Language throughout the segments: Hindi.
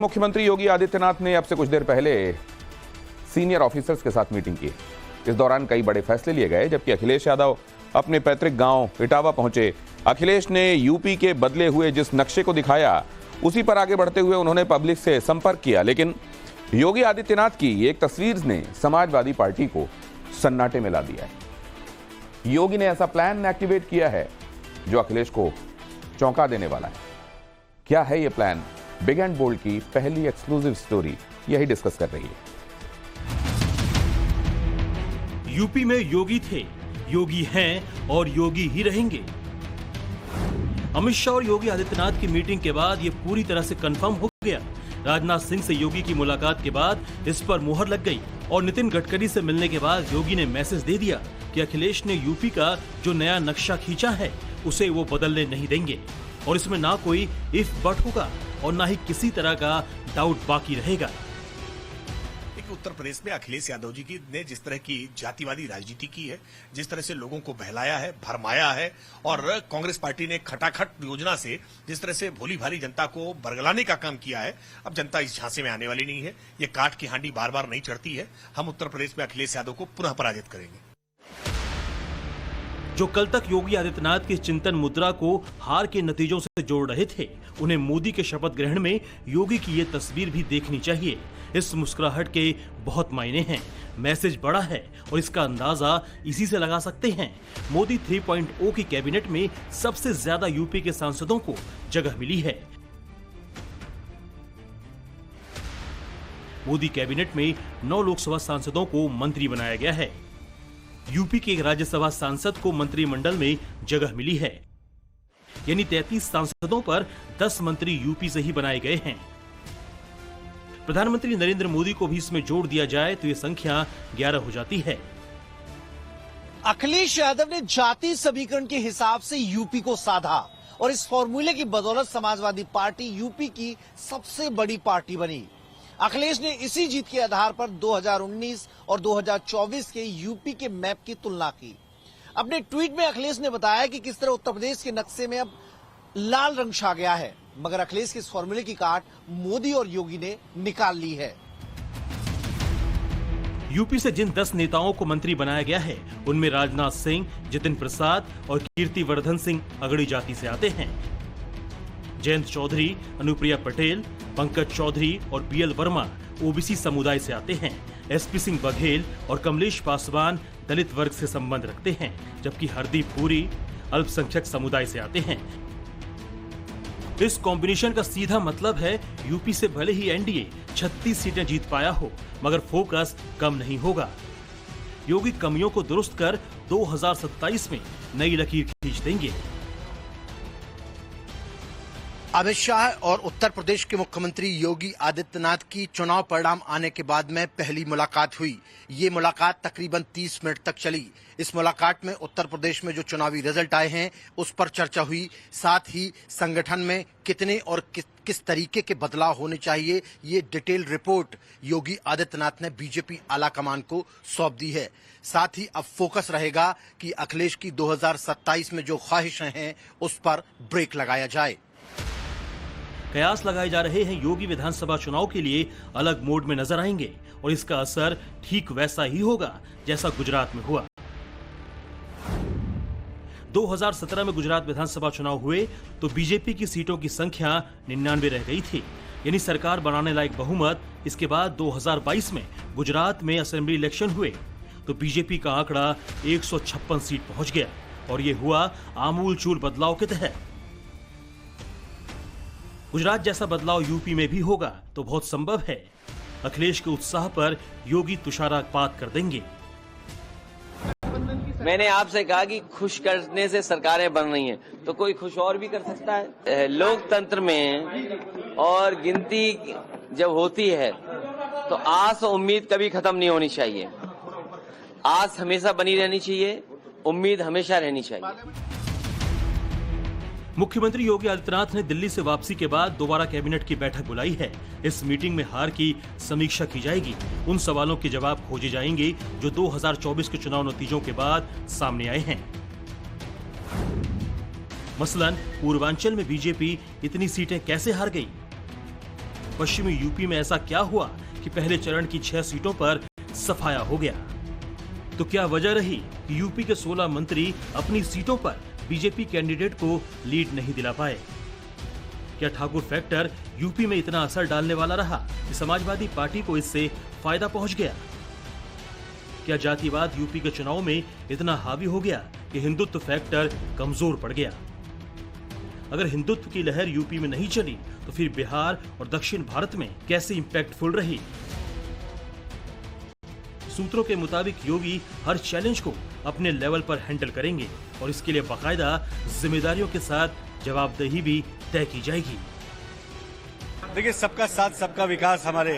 मुख्यमंत्री योगी आदित्यनाथ ने अब से कुछ देर पहले सीनियर ऑफिसर्स के साथ मीटिंग की। इस दौरान कई बड़े फैसले लिए गए, जबकि अखिलेश यादव अपने पैतृक गांव इटावा पहुंचे। अखिलेश ने यूपी के बदले हुए जिस नक्शे को दिखाया, उसी पर आगे बढ़ते हुए उन्होंने पब्लिक से संपर्क किया। लेकिन योगी आदित्यनाथ की एक तस्वीर ने समाजवादी पार्टी को सन्नाटे में ला दिया है। योगी ने ऐसा प्लान एक्टिवेट किया है जो अखिलेश को चौंका देने वाला है। क्या है यह प्लान? बिग एंड बोल्ड की पहली एक्सक्लूसिव स्टोरी यही डिस्कस कर रही है। यूपी में योगी थे, योगी हैं और योगी ही रहेंगे। अमित शाह और योगी आदित्यनाथ की मीटिंग के बाद यह पूरी तरह से कंफर्म हो गया। राजनाथ सिंह से योगी की मुलाकात के बाद इस पर मुहर लग गई और नितिन गडकरी से मिलने के बाद योगी ने मैसेज दे दिया कि अखिलेश ने यूपी का जो नया नक्शा खींचा है उसे वो बदलने नहीं देंगे और इसमें ना कोई इफ बट होगा और ना ही किसी तरह का डाउट बाकी रहेगा। उत्तर प्रदेश में अखिलेश यादव जी की ने जिस तरह की जातिवादी राजनीति की है, जिस तरह से लोगों को बहलाया है, भरमाया है और कांग्रेस पार्टी ने खटाखट योजना से जिस तरह से भोली भाली जनता को बरगलाने का काम किया है, अब जनता इस झांसे में आने वाली नहीं है। ये काठ की हांडी बार बार नहीं चढ़ती है। हम उत्तर प्रदेश में अखिलेश यादव को पुनः पराजित करेंगे। जो कल तक योगी आदित्यनाथ की चिंतन मुद्रा को हार के नतीजों से जोड़ रहे थे, उन्हें मोदी के शपथ ग्रहण में योगी की ये तस्वीर भी देखनी चाहिए। इस मुस्कुराहट के बहुत मायने हैं, मैसेज बड़ा है और इसका अंदाजा इसी से लगा सकते हैं। मोदी 3.0 की कैबिनेट में सबसे ज्यादा यूपी के सांसदों को जगह मिली है। मोदी कैबिनेट में 9 लोकसभा सांसदों को मंत्री बनाया गया है। यूपी के एक राज्यसभा सांसद को मंत्रिमंडल में जगह मिली है, यानी 33 सांसदों पर 10 मंत्री यूपी से ही बनाए गए हैं। प्रधानमंत्री नरेंद्र मोदी को भी इसमें जोड़ दिया जाए तो ये संख्या 11 हो जाती है। अखिलेश यादव ने जाति समीकरण के हिसाब से यूपी को साधा और इस फॉर्मूले की बदौलत समाजवादी पार्टी यूपी की सबसे बड़ी पार्टी बनी। अखिलेश ने इसी जीत के आधार पर 2019 और 2024 के यूपी के मैप की तुलना की। अपने ट्वीट में अखिलेश ने बताया कि किस तरह उत्तर प्रदेश के नक्शे में अब लाल रंग छा गया है, मगर अखिलेश के इस फॉर्मूले की काट मोदी और योगी ने निकाल ली है। यूपी से जिन 10 नेताओं को मंत्री बनाया गया है, उनमें राजनाथ सिंह, जितिन प्रसाद और कीर्तिवर्धन सिंह अगड़ी जाति से आते हैं। जयंत चौधरी, अनुप्रिया पटेल, पंकज चौधरी और बीएल वर्मा ओबीसी समुदाय से आते हैं। एसपी सिंह बघेल और कमलेश पासवान दलित वर्ग से संबंध रखते हैं, जबकि हरदीप पुरी अल्पसंख्यक समुदाय से आते हैं। इस कॉम्बिनेशन का सीधा मतलब है यूपी से भले ही एनडीए 36 सीटें जीत पाया हो, मगर फोकस कम नहीं होगा। योगी कमियों को दुरुस्त कर 2027 में नई लकीर खींच देंगे। अमित शाह और उत्तर प्रदेश के मुख्यमंत्री योगी आदित्यनाथ की चुनाव परिणाम आने के बाद में पहली मुलाकात हुई। ये मुलाकात तकरीबन 30 मिनट तक चली। इस मुलाकात में उत्तर प्रदेश में जो चुनावी रिजल्ट आए हैं उस पर चर्चा हुई। साथ ही संगठन में कितने और किस तरीके के बदलाव होने चाहिए, ये डिटेल रिपोर्ट योगी आदित्यनाथ ने बीजेपी आला कमान को सौंप दी है। साथ ही अब फोकस रहेगा कि अखिलेश की 2027 में जो ख्वाहिशें हैं उस पर ब्रेक लगाया जाए। कयास लगाए जा रहे हैं योगी विधानसभा चुनाव के लिए अलग मोड में नजर आएंगे और इसका असर ठीक वैसा ही होगा जैसा गुजरात में हुआ। 2017 में गुजरात विधानसभा चुनाव हुए तो बीजेपी की सीटों की संख्या 99 रह गई थी, यानी सरकार बनाने लायक बहुमत। इसके बाद 2022 में गुजरात में असेंबली इलेक्शन हुए तो बीजेपी का आंकड़ा 156 सीट पहुंच गया और यह हुआ आमूलचूल बदलाव के तहत। गुजरात जैसा बदलाव यूपी में भी होगा तो बहुत संभव है अखिलेश के उत्साह पर योगी तुषारपात कर देंगे। मैंने आपसे कहा कि खुश करने से सरकारें बन रही हैं, तो कोई खुश और भी कर सकता है। लोकतंत्र में और गिनती जब होती है तो आस और उम्मीद कभी खत्म नहीं होनी चाहिए। आस हमेशा बनी रहनी चाहिए, उम्मीद हमेशा रहनी चाहिए। मुख्यमंत्री योगी आदित्यनाथ ने दिल्ली से वापसी के बाद दोबारा कैबिनेट की बैठक बुलाई है। इस मीटिंग में हार की समीक्षा की जाएगी। उन सवालों के जवाब खोजे जाएंगे जो 2024 के चुनाव नतीजों के बाद सामने आए हैं। मसलन पूर्वांचल में बीजेपी इतनी सीटें कैसे हार गई? पश्चिमी यूपी में ऐसा क्या हुआ कि पहले चरण की 6 सीटों पर सफाया हो गया? तो क्या वजह रही कि यूपी के 16 मंत्री अपनी सीटों पर बीजेपी कैंडिडेट को लीड नहीं दिला पाए? क्या ठाकुर फैक्टर यूपी में इतना असर डालने वाला रहा कि समाजवादी पार्टी को इससे फायदा पहुंच गया? क्या जातिवाद यूपी के चुनाव में इतना हावी हो गया कि हिंदुत्व फैक्टर कमजोर पड़ गया? अगर हिंदुत्व की लहर यूपी में नहीं चली तो फिर बिहार और दक्षिण भारत में कैसे इंपैक्टफुल रही? सूत्रों के मुताबिक योगी हर चैलेंज को अपने लेवल पर हैंडल करेंगे और इसके लिए बाकायदा जिम्मेदारियों के साथ जवाबदेही भी तय की जाएगी। देखिए, सबका साथ सबका विकास हमारे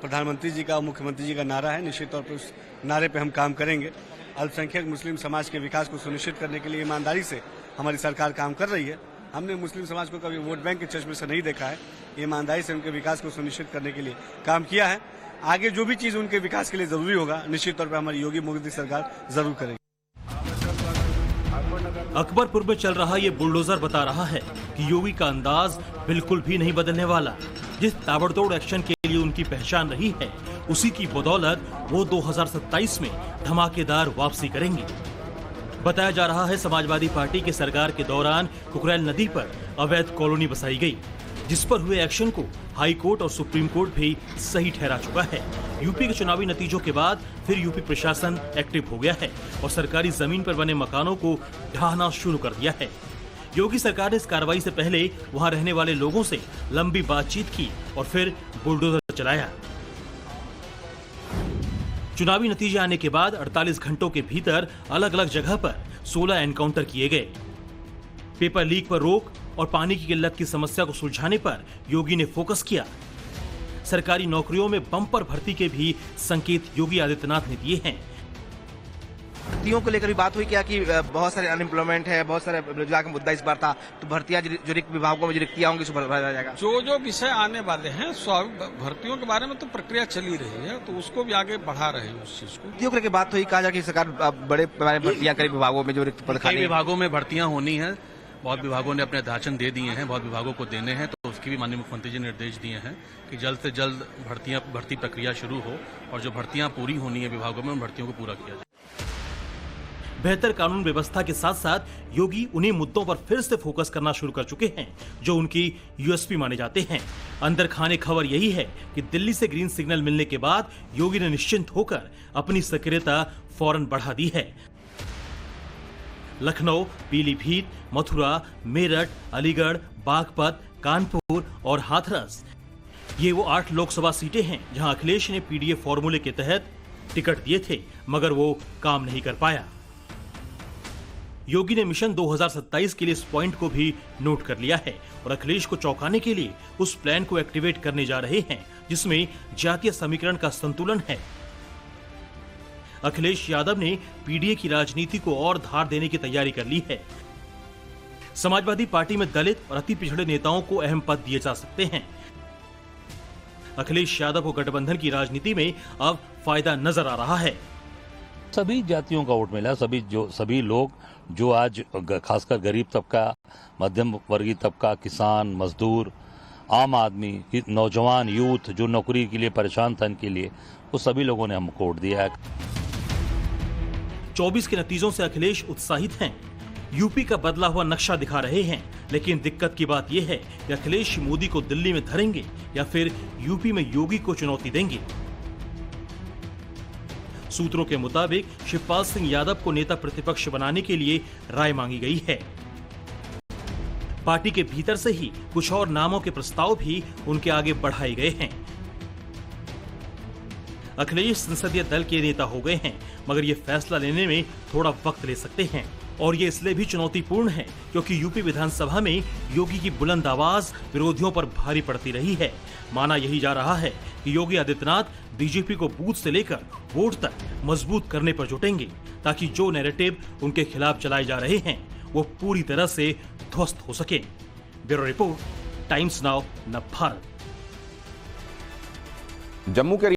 प्रधानमंत्री जी का और मुख्यमंत्री जी का नारा है। निश्चित तौर पर उस नारे पे हम काम करेंगे। अल्पसंख्यक मुस्लिम समाज के विकास को सुनिश्चित करने के लिए ईमानदारी से हमारी सरकार काम कर रही है। हमने मुस्लिम समाज को कभी वोट बैंक के चश्मे से नहीं देखा है। ईमानदारी से उनके विकास को सुनिश्चित करने के लिए काम किया है। आगे जो भी चीज उनके विकास के लिए जरूरी होगा, निश्चित तौर पर हमारी योगी मोदी सरकार जरूर करेगी। अकबरपुर में चल रहा ये बुलडोजर बता रहा है कि योगी का अंदाज बिल्कुल भी नहीं बदलने वाला। जिस ताबड़तोड़ एक्शन के लिए उनकी पहचान रही है, उसी की बदौलत वो 2027 में धमाकेदार वापसी करेंगे। बताया जा रहा है समाजवादी पार्टी के सरकार के दौरान कुकरेल नदी पर अवैध कॉलोनी बसाई गई, जिस पर हुए एक्शन को हाई कोर्ट और सुप्रीम कोर्ट भी सही ठहरा चुका है। यूपी के चुनावी नतीजों के बाद फिर यूपी प्रशासन एक्टिव हो गया है और सरकारी जमीन पर बने मकानों को ढहाना शुरू कर दिया है। योगी सरकार ने इस कार्रवाई से पहले वहां रहने वाले लोगों से लंबी बातचीत की और फिर बुलडोजर चलाया। चुनावी नतीजे आने के बाद 48 घंटों के भीतर अलग अलग जगह पर 16 एनकाउंटर किए गए। पेपर लीक पर रोक और पानी की किल्लत की समस्या को सुलझाने पर योगी ने फोकस किया। सरकारी नौकरियों में बम्पर भर्ती के भी संकेत योगी आदित्यनाथ ने दिए हैं। भर्तियों को लेकर भी बात हुई क्या कि बहुत सारे अनएम्प्लॉयमेंट है, बहुत सारे बेरोजगार का मुद्दा इस बार था, तो भर्तियां जो रिक्त विभागों में जो रिक्तियां होंगी उसको भरा जाएगा। जो विषय आने वाले हैं भर्तियों के बारे में तो प्रक्रिया चली रही है, तो उसको भी आगे बढ़ा रहे हैं उस चीज को। भर्तियों को लेकर बात हुई, कहा जाए कि सरकार बड़े पैमाने भर्तियां कई विभागों में जो रिक्त पद खाली विभागों में भर्तियां होनी है। बहुत विभागों ने अपने अध्याचन दे दिए हैं, बहुत विभागों को देने हैं, तो उसकी भी माननीय मुख्यमंत्री जी ने निर्देश दिए हैं कि जल्द से जल्द भर्ती प्रक्रिया शुरू हो और जो भर्तियां पूरी होनी है विभागों में उन भर्तियों को पूरा किया जाए। बेहतर कानून व्यवस्था के साथ साथ योगी उन्हीं मुद्दों पर फिर से फोकस करना शुरू कर चुके हैं जो उनकी यूएसपी माने जाते हैं। अंदर खाने खबर यही है कि दिल्ली से ग्रीन सिग्नल मिलने के बाद योगी ने निश्चिंत होकर अपनी सक्रियता फौरन बढ़ा दी है। लखनऊ, पीलीभीत, मथुरा, मेरठ, अलीगढ़, बागपत, कानपुर और हाथरस, ये वो 8 लोकसभा सीटें हैं जहां अखिलेश ने पीडीए फॉर्मूले के तहत टिकट दिए थे, मगर वो काम नहीं कर पाया। योगी ने मिशन 2027 के लिए इस पॉइंट को भी नोट कर लिया है और अखिलेश को चौंकाने के लिए उस प्लान को एक्टिवेट करने जा रहे हैं जिसमें जातीय समीकरण का संतुलन है। अखिलेश यादव ने पीडीए की राजनीति को और धार देने की तैयारी कर ली है। समाजवादी पार्टी में दलित और अति पिछड़े नेताओं को अहम पद दिए जा सकते हैं। अखिलेश यादव को गठबंधन की राजनीति में अब फायदा नजर आ रहा है। सभी जातियों का वोट मिला, सभी लोग जो आज खासकर गरीब तबका, मध्यम वर्गीय तबका, किसान, मजदूर, आम आदमी, नौजवान, यूथ जो नौकरी के लिए परेशान था, इनके लिए वो सभी लोगों ने हमको वोट दिया है। 24 के नतीजों से अखिलेश उत्साहित हैं। यूपी का बदला हुआ नक्शा दिखा रहे हैं, लेकिन दिक्कत की बात यह है कि अखिलेश मोदी को दिल्ली में धरेंगे या फिर यूपी में योगी को चुनौती देंगे। सूत्रों के मुताबिक शिवपाल सिंह यादव को नेता प्रतिपक्ष बनाने के लिए राय मांगी गई है। पार्टी के भीतर से ही कुछ और नामों के प्रस्ताव भी उनके आगे बढ़ाए गए हैं। अखिलेश संसदीय दल के नेता हो गए हैं, मगर ये फैसला लेने में थोड़ा वक्त ले सकते हैं और ये इसलिए भी चुनौतीपूर्ण है क्योंकि यूपी विधानसभा में योगी की बुलंद आवाज विरोधियों पर भारी पड़ती रही है। माना यही जा रहा है कि योगी आदित्यनाथ बीजेपी को बूथ से लेकर वोट तक मजबूत करने पर जुटेंगे ताकि जो नैरेटिव उनके खिलाफ चलाए जा रहे हैं वो पूरी तरह से ध्वस्त हो सके। ब्यूरो रिपोर्ट, टाइम्स नाउ, नव भारत। जम्मू के